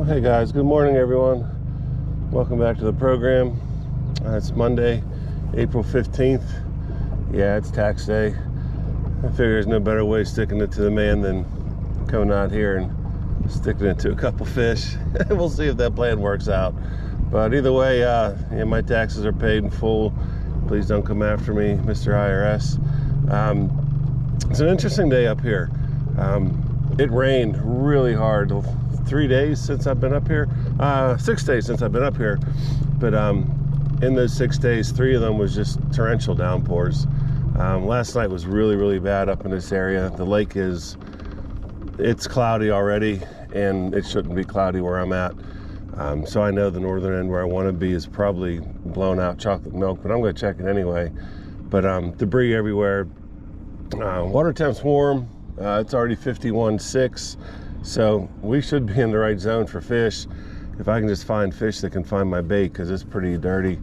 Hey guys, good morning everyone. Welcome back to the program. It's Monday, April 15th. Yeah, it's tax day. I figure there's no better way sticking it to the man than coming out here and sticking it to a couple fish. We'll see if that plan works out. But either way, yeah, my taxes are paid in full. Please don't come after me, Mr. IRS. It's an interesting day up here. It rained really hard 3 days since I've been up here, 6 days since I've been up here, but in those 6 days, 3 of them was just torrential downpours. Last night was really bad up in this area. The lake it's cloudy already, and it shouldn't be cloudy where I'm at. So I know the northern end where I want to be is probably blown out chocolate milk, but I'm going to check it anyway. But debris everywhere. Water temp's warm. It's already 51.6. So we should be in the right zone for fish if I can just find fish that can find my bait, because it's pretty dirty.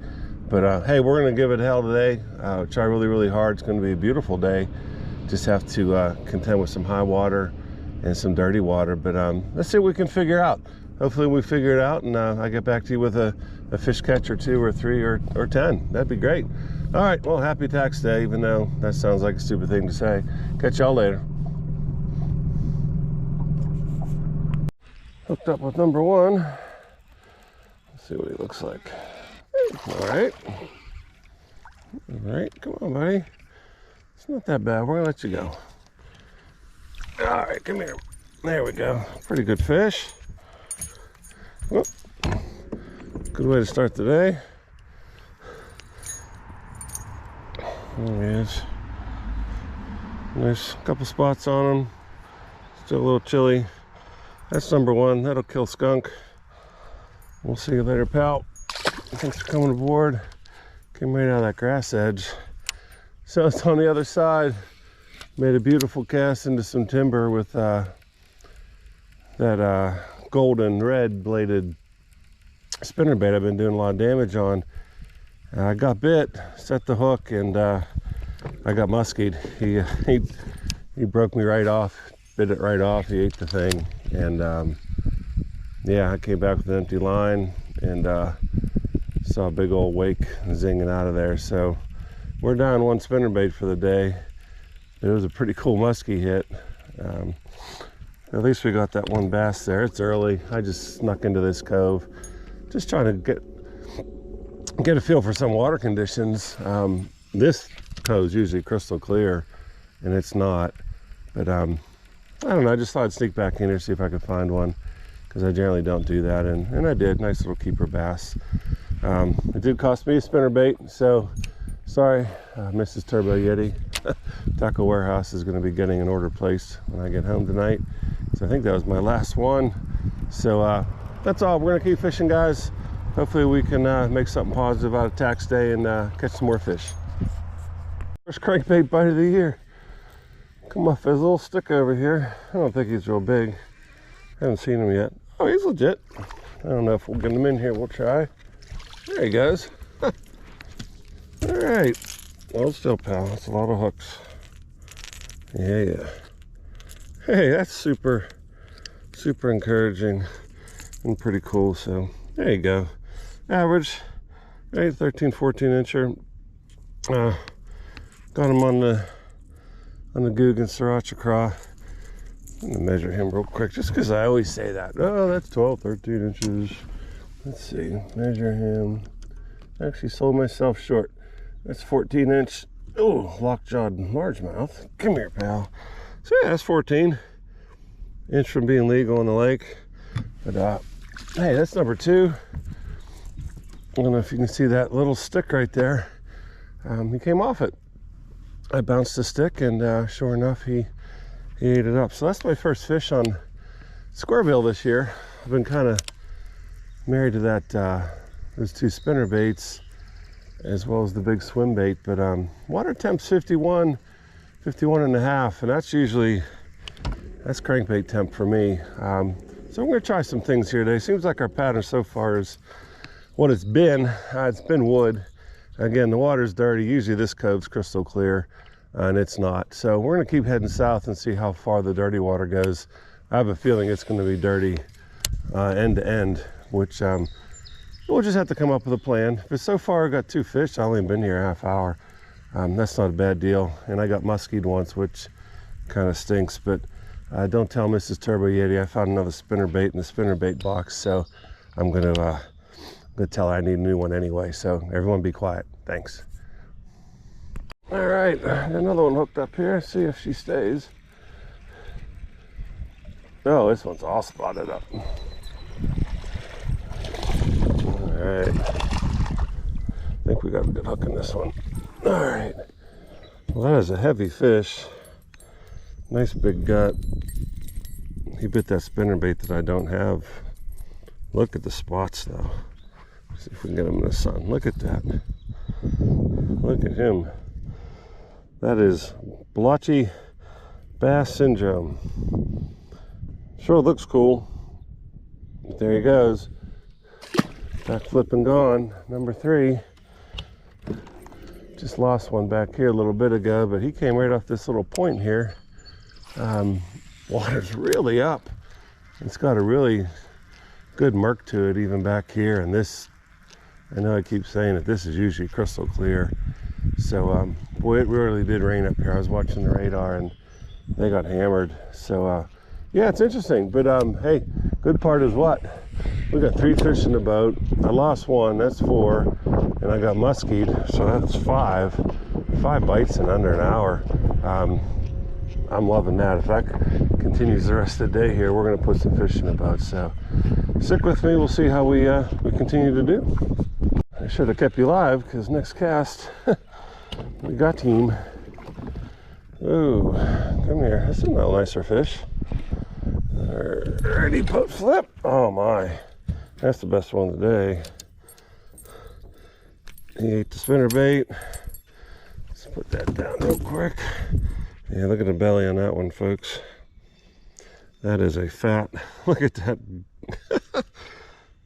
But hey, we're going to give it hell today. Try really hard. It's going to be a beautiful day. Just have to contend with some high water and some dirty water. But let's see what we can figure out. Hopefully we figure it out, and I get back to you with a fish catch or 2 or 3 or 10. That'd be great. All right, well, happy tax day, even though that sounds like a stupid thing to say. Catch y'all later. Hooked up with number 1. Let's see what he looks like. All right, come on, buddy. It's not that bad. We're gonna let you go. All right, come here. There we go. Pretty good fish. Whoop. Good way to start the day. There he is. There's a couple spots on him. Still a little chilly. That's number 1. That'll kill skunk. We'll see you later, pal. Thanks for coming aboard. Came right out of that grass edge. So it's on the other side. Made a beautiful cast into some timber with that golden red bladed spinnerbait I've been doing a lot of damage on. I got bit, set the hook, and I got muskied. He broke me right off, bit it right off. He ate the thing, and yeah, I came back with an empty line and saw a big old wake zinging out of there. So we're down 1 spinnerbait for the day. It was a pretty cool muskie hit. At least we got that 1 bass there. It's early. I just snuck into this cove, just trying to get a feel for some water conditions. This cove's usually crystal clear, and it's not. But I don't know. I just thought I'd sneak back in here, see if I could find one, because I generally don't do that, and I did. Nice little keeper bass. It did cost me a spinnerbait, so sorry, Mrs. Turbo Yeti. Taco Warehouse is going to be getting an order placed when I get home tonight. So I think that was my last one. So that's all. We're going to keep fishing, guys. Hopefully we can make something positive out of tax day and catch some more fish. First crankbait bite of the year. Come off his little stick over here. I don't think he's real big. I haven't seen him yet. Oh, he's legit. I don't know if we'll get him in here. We'll try. There he goes. All right. Well, still, pal. That's a lot of hooks. Yeah. Hey, that's super encouraging and pretty cool. So there you go. Average, 13, 14 incher. Got him on the Goog and Sriracha Craw. I'm gonna measure him real quick, just because I always say that. Oh, that's 12, 13 inches. Let's see, measure him. Actually sold myself short. That's 14 inch. Oh, lockjawed largemouth. Come here, pal. So yeah, that's 14 inch from being legal in the lake. But hey, that's number 2. I don't know if you can see that little stick right there. He came off it. I bounced the stick, and sure enough, he ate it up. So that's my first fish on squarebill this year. I've been kind of married to that those 2 spinner baits, as well as the big swim bait. But water temp's 51 and a half, and that's crankbait temp for me. So I'm going to try some things here today. Seems like our pattern so far is what it's been. It's been wood. Again, the water's dirty. Usually this cove's crystal clear, and it's not. So we're going to keep heading south and see how far the dirty water goes. I have a feeling it's going to be dirty end to end, which we'll just have to come up with a plan. But so far I got 2 fish. I've only been here a half hour. That's not a bad deal. And I got muskied once, which kind of stinks, but don't tell Mrs. Turbo Yeti I found another spinnerbait in the spinnerbait box, so I'm gonna tell her I need a new one anyway. So everyone be quiet. Thanks. All right, another one hooked up here. See if she stays. Oh, this one's all spotted up. All right, I think we got a good hook in this one. All right, well, that is a heavy fish. Nice big gut. He bit that spinnerbait that I don't have. Look at the spots though. Let's see if we can get him in the sun. Look at that. Look at him. That is blotchy bass syndrome. Sure looks cool. But there he goes. Back flipping gone. Number 3. Just lost one back here a little bit ago, but he came right off this little point here. Water's really up. It's got a really good murk to it even back here, and this, I know I keep saying it, this is usually crystal clear. So boy, it really did rain up here. I was watching the radar and they got hammered. So yeah, it's interesting, but hey, good part is what? We got 3 fish in the boat. I lost one, that's 4, and I got muskied, so that's 5 bites in under an hour. I'm loving that. If that continues the rest of the day here, we're going to put some fish in the boat. So stick with me. We'll see how we continue to do. I should have kept you live, because next cast we got team. Ooh, come here. This is a nicer fish. Alrighty, put flip. Oh my, that's the best one of the day. He ate the spinnerbait. Let's put that down real quick. Yeah, look at the belly on that one, folks. That is a fat, look at that.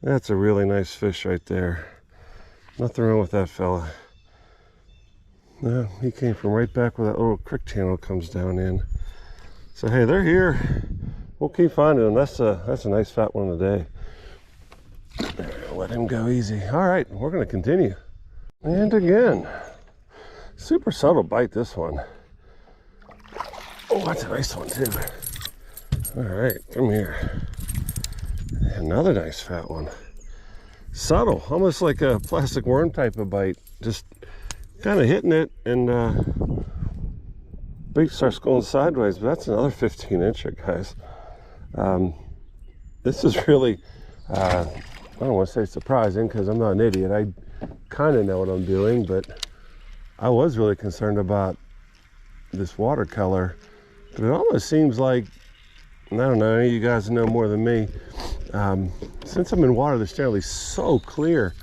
That's a really nice fish right there. Nothing wrong with that fella. No, he came from right back where that little creek channel comes down in. So hey, they're here. We'll keep finding them. That's a nice fat one today. Let him go easy. All right, we're gonna continue. And again, super subtle bite, this one. Oh, that's a nice one too. All right, come here. Another nice fat one. Subtle, almost like a plastic worm type of bite. Just kind of hitting it, and bait starts going sideways, but that's another 15-incher, guys. This is really, I don't want to say surprising, because I'm not an idiot. I kind of know what I'm doing, but I was really concerned about this watercolor. But it almost seems like, and I don't know, any of you guys know more than me, since I'm in water that's generally so clear,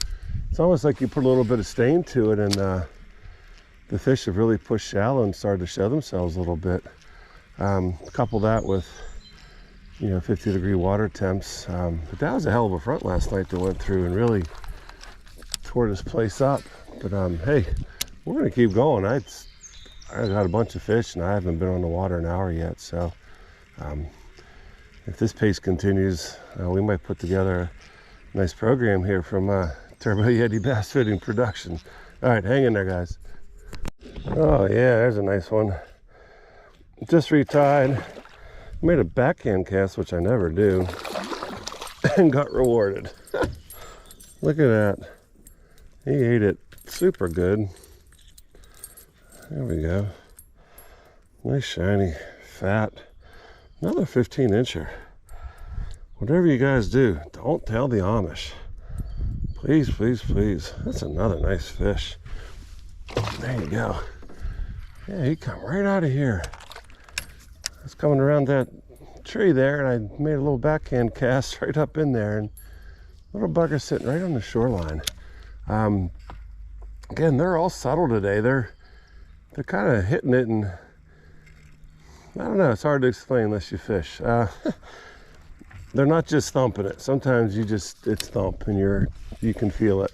it's almost like you put a little bit of stain to it, and the fish have really pushed shallow and started to show themselves a little bit. Couple that with, you know, 50-degree water temps. But that was a hell of a front last night that went through and really tore this place up. But hey, we're gonna keep going. I got a bunch of fish and I haven't been on the water an hour yet, so if this pace continues, we might put together a nice program here from Turbo Yeti Bass Fitting Production. All right, hang in there, guys. Oh yeah, there's a nice one. Just retied. Made a backhand cast, which I never do, and got rewarded. Look at that. He ate it super good. There we go. Nice, shiny, fat. Another 15-incher. Whatever you guys do, don't tell the Amish. Please, please, please. That's another nice fish. There you go. Yeah, he come right out of here. I was coming around that tree there, and I made a little backhand cast right up in there, and little bugger sitting right on the shoreline. Again, they're all subtle today. They're kind of hitting it, and I don't know, it's hard to explain unless you fish. They're not just thumping it. Sometimes it's thump and you can feel it.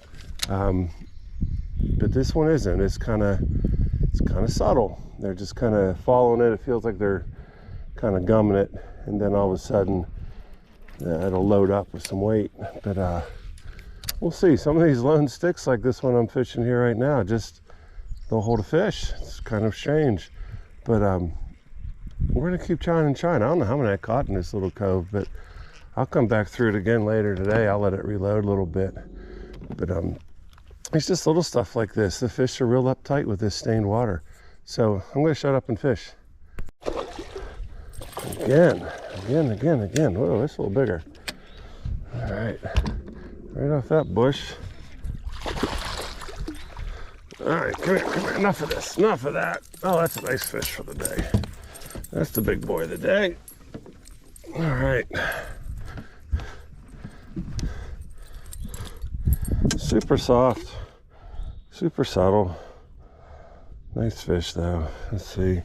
But this one isn't. It's kind of subtle. They're just kind of following it. It feels like they're kind of gumming it, and then all of a sudden yeah, it'll load up with some weight. But we'll see. Some of these lone sticks like this one I'm fishing here right now just don't hold a fish. It's kind of strange. But we're gonna keep trying and trying. I don't know how many I caught in this little cove, but I'll come back through it again later today. I'll let it reload a little bit. But it's just little stuff like this. The fish are real uptight with this stained water. So I'm gonna shut up and fish. Again. Whoa, it's a little bigger. All right, right off that bush. All right, come here, enough of this, enough of that. Oh, that's a nice fish for the day. That's the big boy of the day. All right. Super soft, super subtle. Nice fish though. Let's see.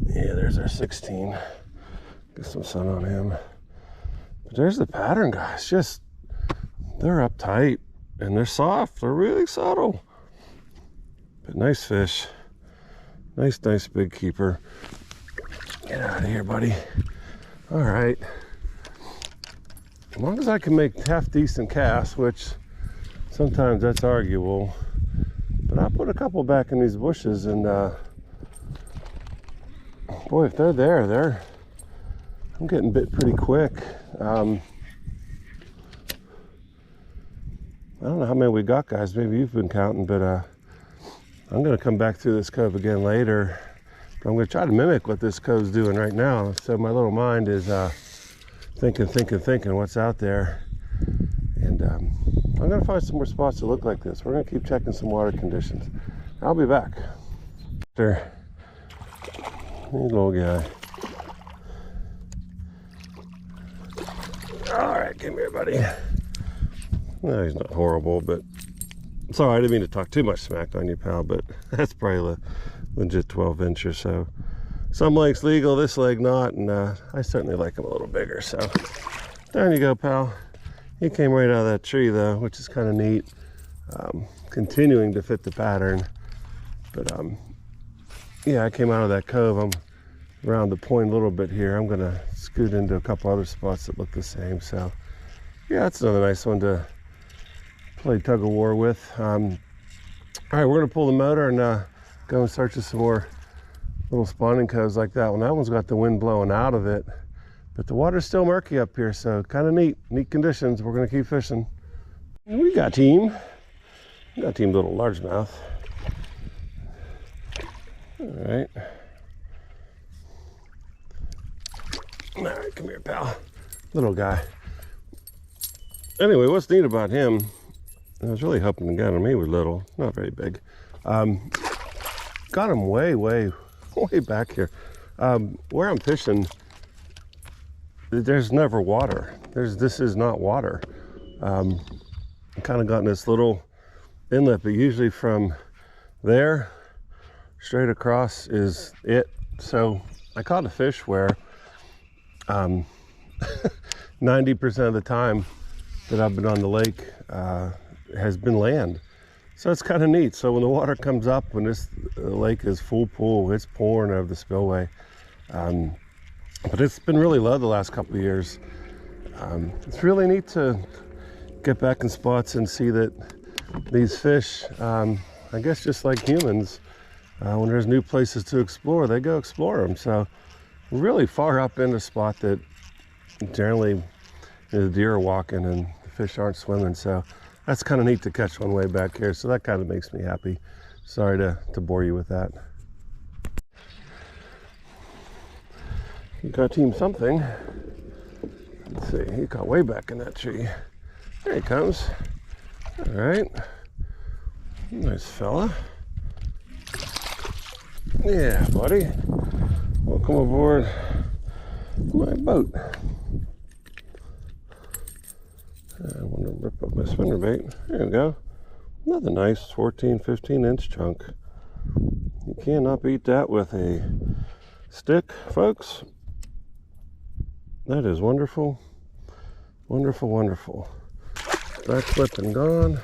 Yeah, there's our 16. Get some sun on him. But there's the pattern, guys. Just, they're uptight and they're soft. They're really subtle. But nice fish. Nice big keeper. Get out of here, buddy. All right. As long as I can make half decent casts, which sometimes that's arguable. But I'll put a couple back in these bushes and boy, if they're there, I'm getting bit pretty quick. I don't know how many we got, guys. Maybe you've been counting, but I'm gonna come back through this cove again later. But I'm gonna try to mimic what this cove's doing right now. So my little mind is thinking what's out there. And I'm gonna find some more spots that look like this. We're gonna keep checking some water conditions. I'll be back. Sure. Hey, little guy. All right, come here, buddy. No, he's not horrible, but sorry, I didn't mean to talk too much smack on you, pal, but that's probably a legit 12-inch or so. Some legs legal, this leg not, and I certainly like him a little bigger, so there you go, pal. He came right out of that tree, though, which is kind of neat. Continuing to fit the pattern, but yeah, I came out of that cove. I'm around the point a little bit here. I'm gonna scoot into a couple other spots that look the same. So yeah, that's another nice one to play tug of war with. All right, we're gonna pull the motor and go and search for some more little spawning coves like that one. That one's got the wind blowing out of it, but the water's still murky up here, so kind of neat conditions. We're gonna keep fishing. We got team little largemouth. All right. All right, come here, pal. Little guy. Anyway, what's neat about him, I was really hoping to get him. He was little, not very big. Got him way back here. Where I'm fishing, there's never water. This is not water. I kind of got in this little inlet, but usually from there straight across is it. So I caught a fish where 90% of the time that I've been on the lake has been land. So it's kind of neat. So when the water comes up, when this lake is full pool, it's pouring over the spillway. But it's been really low the last couple of years. It's really neat to get back in spots and see that these fish, I guess just like humans, when there's new places to explore, they go explore them. So really far up in the spot that generally the deer are walking and the fish aren't swimming. So that's kind of neat to catch one way back here. So that kind of makes me happy. Sorry to bore you with that. You got team something. Let's see, he got way back in that tree. There he comes. All right. Nice fella. Yeah, buddy. Welcome aboard my boat. I want to rip up my spinnerbait. There we go. Another nice 14, 15-inch chunk. You cannot beat that with a stick, folks. That is wonderful. Wonderful, wonderful. Back flip and gone.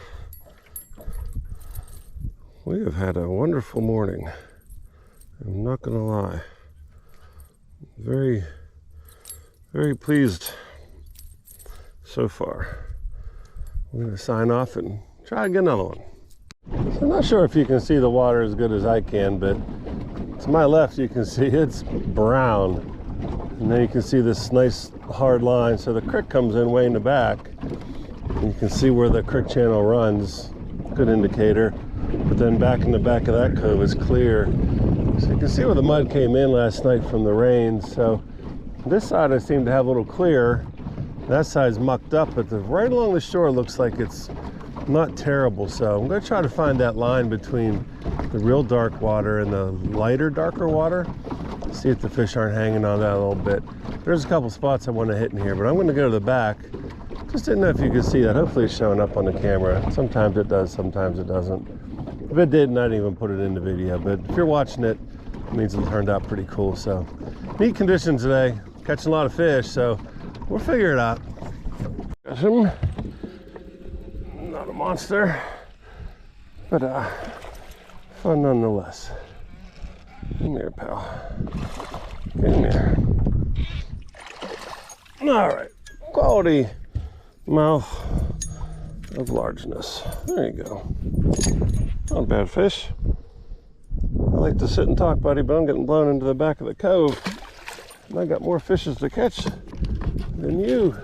We have had a wonderful morning. I'm not gonna lie. Very, Very pleased so far. I'm going to sign off and try to get another one. So I'm not sure if you can see the water as good as I can, but to my left you can see it's brown. And then you can see this nice hard line. So the creek comes in way in the back. And you can see where the creek channel runs. Good indicator. But then back in the back of that cove is clear. So you can see where the mud came in last night from the rain. So this side I seem to have a little clear. That side's mucked up, but right along the shore looks like it's not terrible. So I'm going to try to find that line between the real dark water and the lighter, darker water. See if the fish aren't hanging on that a little bit. There's a couple spots I want to hit in here, but I'm going to go to the back. Just didn't know if you could see that. Hopefully it's showing up on the camera. Sometimes it does, sometimes it doesn't. If it didn't, I didn't even put it in the video, but if you're watching it, it means it turned out pretty cool. So neat conditions today, catching a lot of fish, so we'll figure it out. Got him. Not a monster, but fun nonetheless. Come here, pal. Come here. All right, quality mouth of largeness. There you go. Not a bad fish. I like to sit and talk, buddy, but I'm getting blown into the back of the cove. And I got more fishes to catch than you.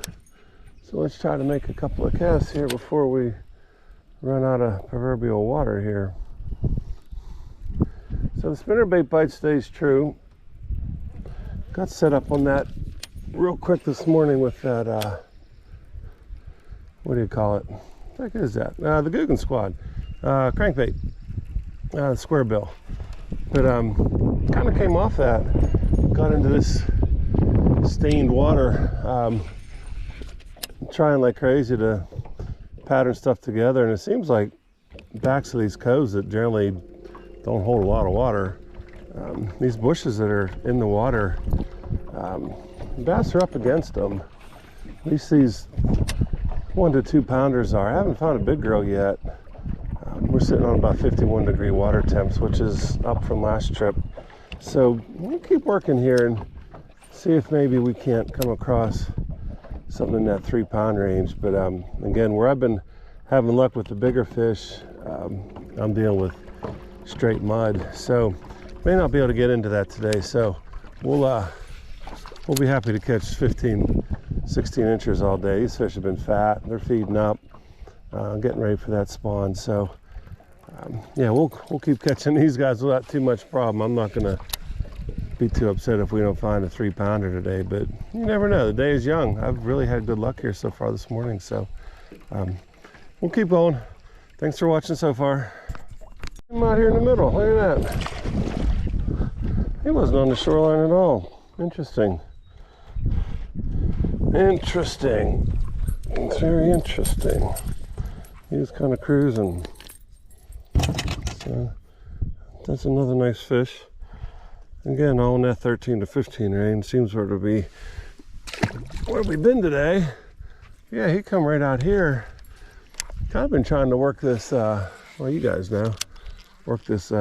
So let's try to make a couple of casts here before we run out of proverbial water here. So the spinnerbait bite stays true. Got set up on that real quick this morning with that, what do you call it? What the heck is that? The Guggen Squad. Crankbait. Squarebill. But kind of came off that. Got into this stained water. Trying like crazy to pattern stuff together, and it seems like backs of these coves that generally don't hold a lot of water, these bushes that are in the water, bass are up against them. At least these 1 to 2 pounders are. I haven't found a big girl yet. We're sitting on about 51-degree water temps, which is up from last trip. So we'll keep working here and see if maybe we can't come across something in that 3-pound range. But again, where I've been having luck with the bigger fish, I'm dealing with straight mud, so may not be able to get into that today. So we'll be happy to catch 15, 16 inches all day. These fish have been fat, they're feeding up, getting ready for that spawn. So yeah, we'll keep catching these guys without too much problem. I'm not gonna be too upset if we don't find a 3-pounder today, but you never know. The day is young. I've really had good luck here so far this morning, so we'll keep going. Thanks for watching so far. I'm out here in the middle. Look at that. He wasn't on the shoreline at all. Interesting. Interesting. It's very interesting. He was kind of cruising. So that's another nice fish. Again, all in that 13 to 15 range. Seems where to be where we've been today. Yeah, he come right out here. Kind of been trying to work this, well, you guys know, work this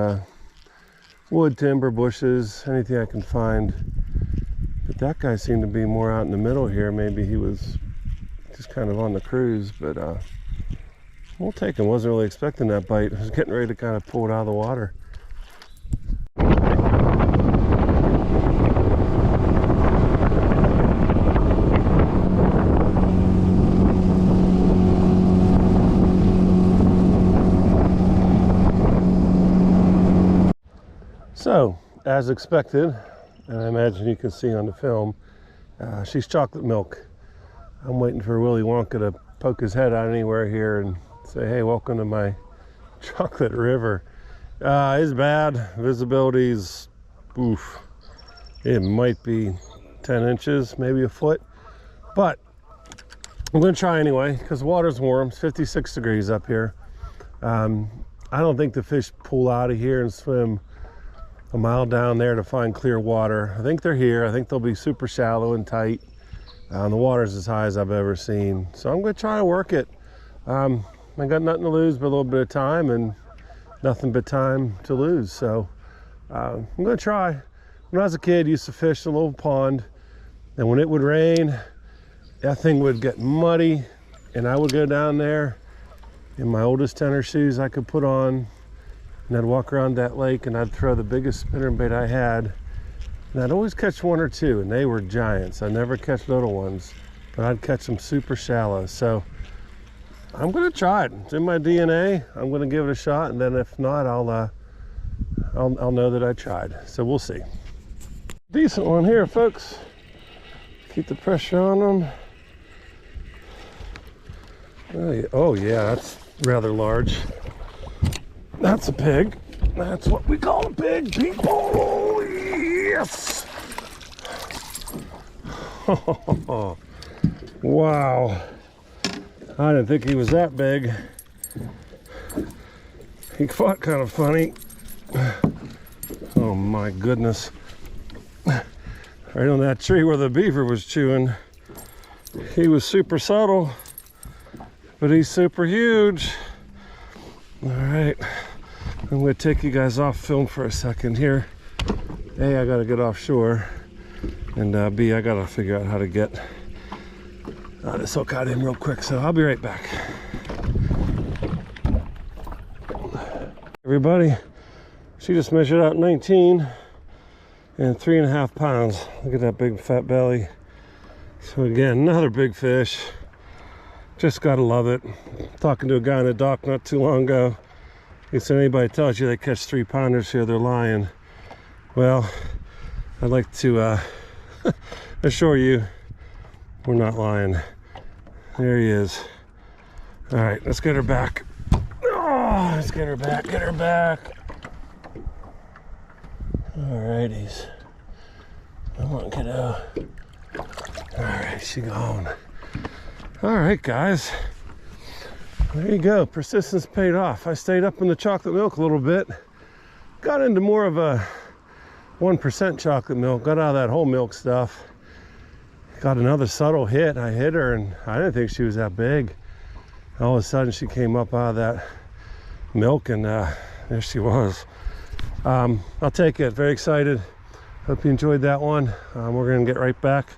wood, timber, bushes, anything I can find. But that guy seemed to be more out in the middle here. Maybe he was just kind of on the cruise, but we'll take him. Wasn't really expecting that bite. I was getting ready to kind of pull it out of the water. So, as expected, and I imagine you can see on the film, she's chocolate milk. I'm waiting for Willy Wonka to poke his head out anywhere here and say, hey, welcome to my chocolate river. It's bad. Visibility's, oof. It might be 10 inches, maybe a foot. But I'm going to try anyway because the water's warm. It's 56 degrees up here. I don't think the fish pull out of here and swim a mile down there to find clear water. I think they're here. I think they'll be super shallow and tight. The water's as high as I've ever seen. So I'm going to try to work it. I got nothing to lose but a little bit of time and nothing but time to lose. So I'm going to try. When I was a kid, I used to fish a little pond And when it would rain, that thing would get muddy, and I would go down there in my oldest tennis shoes I could put on, and I'd walk around that lake and I'd throw the biggest spinnerbait I had. And I'd always catch one or two, and they were giants. I never catch little ones, but I'd catch them super shallow. So I'm gonna try it. It's in my DNA. I'm gonna give it a shot, and then if not, I'll know that I tried. So we'll see. Decent one here, folks. Keep the pressure on them. Oh yeah, that's rather large. That's a pig. That's what we call a pig, people. Yes. Wow. I didn't think he was that big. He fought kind of funny. Oh my goodness. Right on that tree where the beaver was chewing. He was super subtle, but he's super huge. All right, I'm gonna take you guys off film for a second here. A, I gotta get offshore, and B, I gotta figure out how to get this hook out of him real quick, so I'll be right back. Everybody, she just measured out 19 and 3.5 pounds. Look at that big fat belly. So again, another big fish. Just gotta love it. Talking to a guy on the dock not too long ago. He said, anybody tells you they catch 3-pounders here, they're lying. Well, I'd like to assure you we're not lying. There he is. All right, let's get her back. Oh, let's get her back, get her back. All righties. Come on, kiddo. All right, she gone. All right, guys. There you go. Persistence paid off. I stayed up in the chocolate milk a little bit. Got into more of a 1% chocolate milk. Got out of that whole milk stuff. Got another subtle hit. I hit her, and I didn't think she was that big. All of a sudden, she came up out of that milk, and there she was. I'll take it. Very excited. Hope you enjoyed that one. We're gonna get right back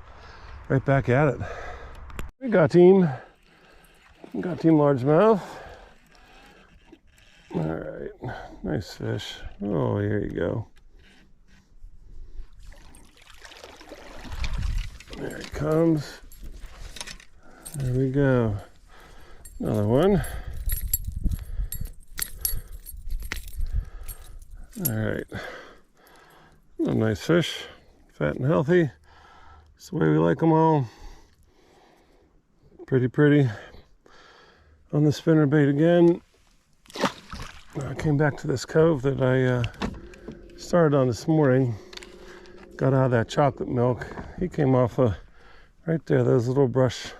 at it. We got team largemouth. All right, nice fish. Oh, here you go. There he comes. There we go. Another one. All right. A nice fish, fat and healthy. It's the way we like them all. Pretty. On the spinnerbait again. I came back to this cove that I started on this morning. Got out of that chocolate milk. He came off right there, those little brush.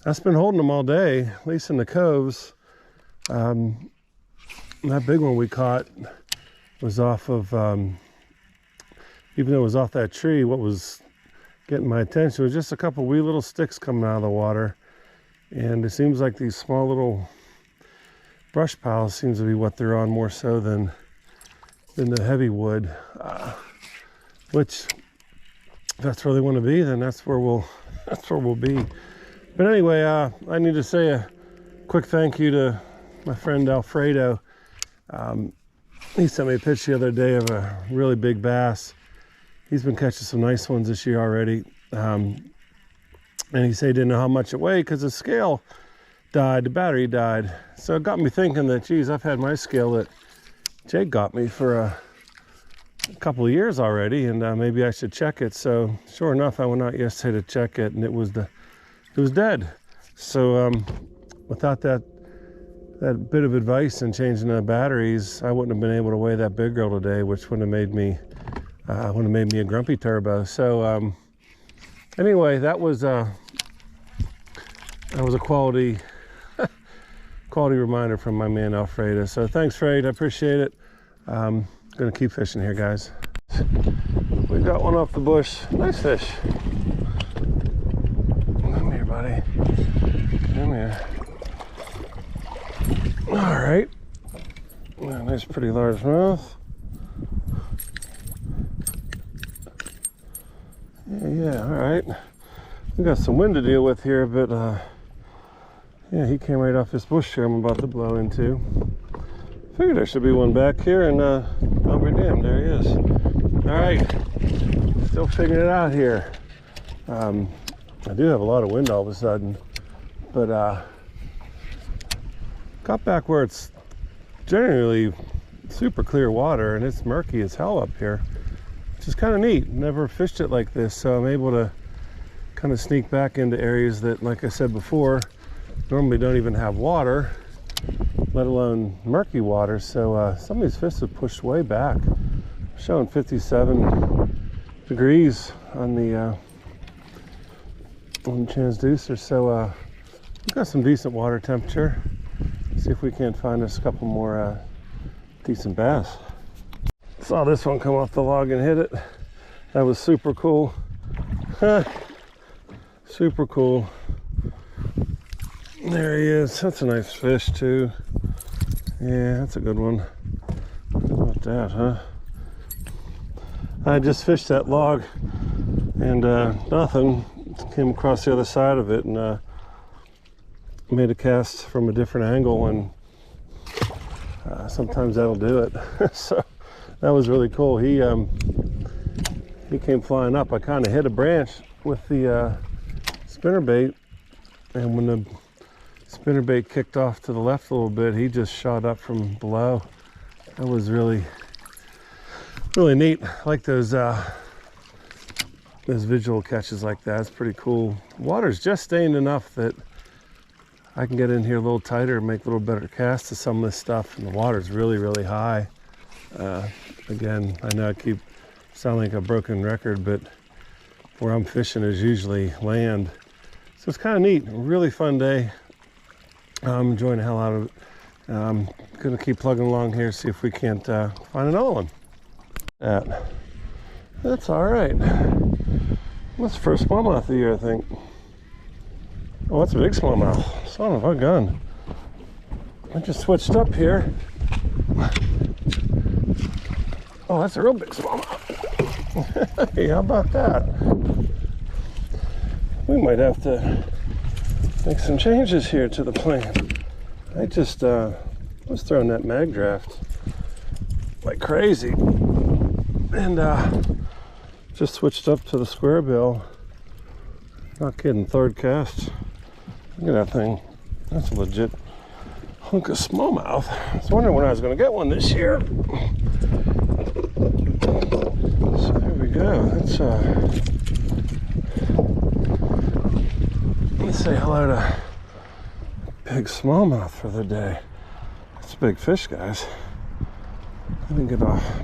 I've been holding them all day, at least in the coves. That big one we caught was off of, even though it was off that tree, what was getting my attention was just a couple wee little sticks coming out of the water. And it seems like these small little brush piles seems to be what they're on more so than the heavy wood. Which, if that's where they want to be, then that's where we'll be. But anyway, I need to say a quick thank you to my friend Alfredo. He sent me a picture the other day of a really big bass. He's been catching some nice ones this year already. And he said he didn't know how much it weighed because the scale died, the battery died. So it got me thinking that, geez, I've had my scale that Jake got me for a couple of years already, and maybe I should check it. So sure enough, I went out yesterday to check it, and it was dead. So without that bit of advice in changing the batteries, I wouldn't have been able to weigh that big girl today, which would have made me a grumpy turbo. So anyway, that was a quality reminder from my man Alfredo. So thanks, Fred. I appreciate it. Gonna keep fishing here, guys. We got one off the bush. Nice fish. Come here, buddy. Come here. All right. Nice, pretty large mouth. Yeah, Yeah, all right. We got some wind to deal with here, but yeah, he came right off this bush here I'm about to blow into. Figured there should be one back here, and I'll be damned, there he is. All right, still figuring it out here. I do have a lot of wind all of a sudden, but got back where it's generally super clear water and it's murky as hell up here, which is kind of neat. Never fished it like this, so I'm able to kind of sneak back into areas that, like I said before, normally don't even have water, let alone murky water. So some of these fish have pushed way back. I'm showing 57 degrees on the transducer, so we've got some decent water temperature. See if we can't find us a couple more decent bass. Saw this one come off the log and hit it. That was super cool. Super cool. There he is. That's a nice fish too. Yeah, that's a good one. How about that, huh? I just fished that log and nothing. Came across the other side of it and made a cast from a different angle, and sometimes that'll do it. So that was really cool. He came flying up. I kind of hit a branch with the spinnerbait, and when the spinnerbait kicked off to the left a little bit, he just shot up from below. That was really neat. I like those visual catches like that. It's pretty cool. Water's just stained enough that I can get in here a little tighter and make a little better cast to some of this stuff, and the water's really high. Again, I know I keep sounding like a broken record, but where I'm fishing is usually land, so it's kind of neat. A really fun day. I'm enjoying the hell out of it. I'm gonna keep plugging along here, see if we can't find another one. That's all right. That's the first smallmouth of the year, I think. Oh, that's a big smallmouth. Son of a gun. I just switched up here. Oh, that's a real big smallmouth. Hey, how about that? We might have to make some changes here to the plan. I just was throwing that mag draft like crazy, and just switched up to the squarebill. Not kidding, third cast. Look at that thing. That's a legit hunk of smallmouth. I was wondering when I was going to get one this year. So there we go. Let's say hello to big smallmouth for the day. It's a big fish, guys. Let me get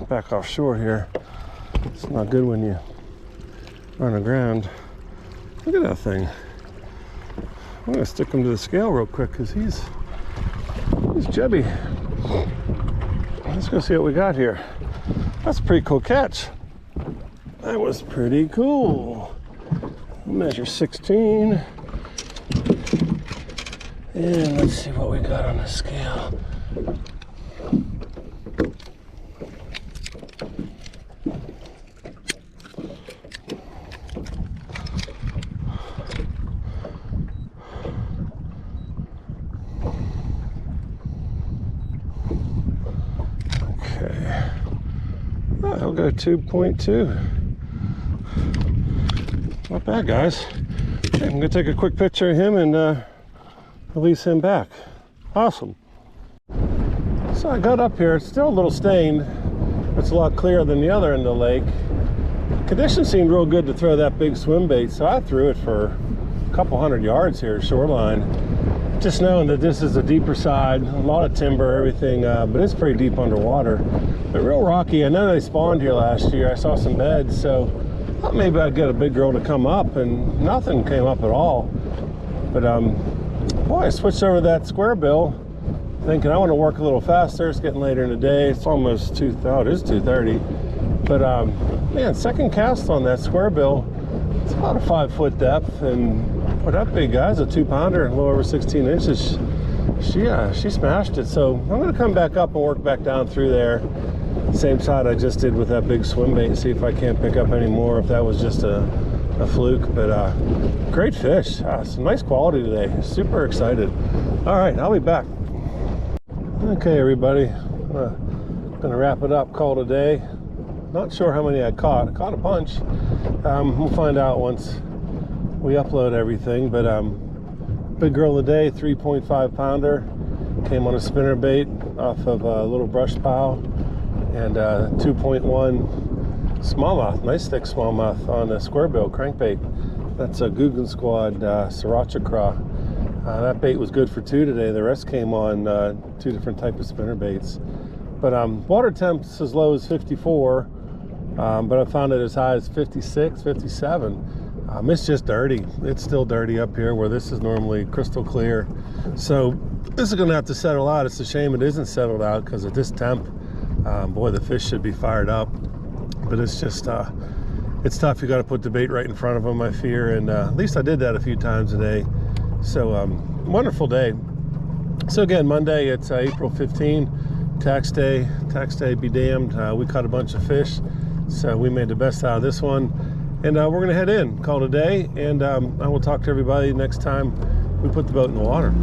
back offshore here. It's not good when you run aground. Look at that thing. I'm gonna stick him to the scale real quick because he's chubby. Let's go see what we got here. That's a pretty cool catch. That was pretty cool. Measure 16. And let's see what we got on the scale. I'll go 2.2. Not bad, guys. Okay, I'm gonna take a quick picture of him and release him back. Awesome. So I got up here. It's still a little stained. It's a lot clearer than the other end of the lake. Conditions seemed real good to throw that big swim bait, so I threw it for a couple hundred yards here shoreline. Just knowing that this is a deeper side, a lot of timber, everything, but it's pretty deep underwater. But real rocky. I know they spawned here last year. I saw some beds, so I thought maybe I'd get a big girl to come up, and nothing came up at all. But boy, I switched over to that squarebill, thinking I want to work a little faster. It's getting later in the day. It's almost it is 2:30. But man, second cast on that squarebill. It's about a 5-foot depth, and boy, that big guy's a 2-pounder, a little over 16 inches. She smashed it. So I'm gonna come back up and work back down through there. Same side I just did with that big swim bait, and see if I can't pick up any more, if that was just a a fluke, but great fish. Some nice quality today. Super excited. All right, I'll be back. Okay, everybody, gonna wrap it up, call it a day. Not sure how many I caught. I caught a bunch. We'll find out once we upload everything, but big girl of the day, 3.5 pounder, came on a spinnerbait off of a little brush pile, and 2.1 smallmouth, nice thick smallmouth on a squarebill crankbait. That's a Guggen Squad Sriracha craw. That bait was good for 2 today. The rest came on 2 different types of spinnerbaits. But water temps as low as 54, but I found it as high as 56, 57. It's just dirty. It's still dirty up here where this is normally crystal clear. So this is gonna have to settle out. It's a shame it isn't settled out because at this temp, boy, the fish should be fired up. But it's just, it's tough. You gotta put the bait right in front of them, I fear. And at least I did that a few times today. So wonderful day. So again, Monday, it's April 15, tax day be damned. We caught a bunch of fish, so we made the best out of this one. And we're gonna head in, call it a day, and I will talk to everybody next time we put the boat in the water.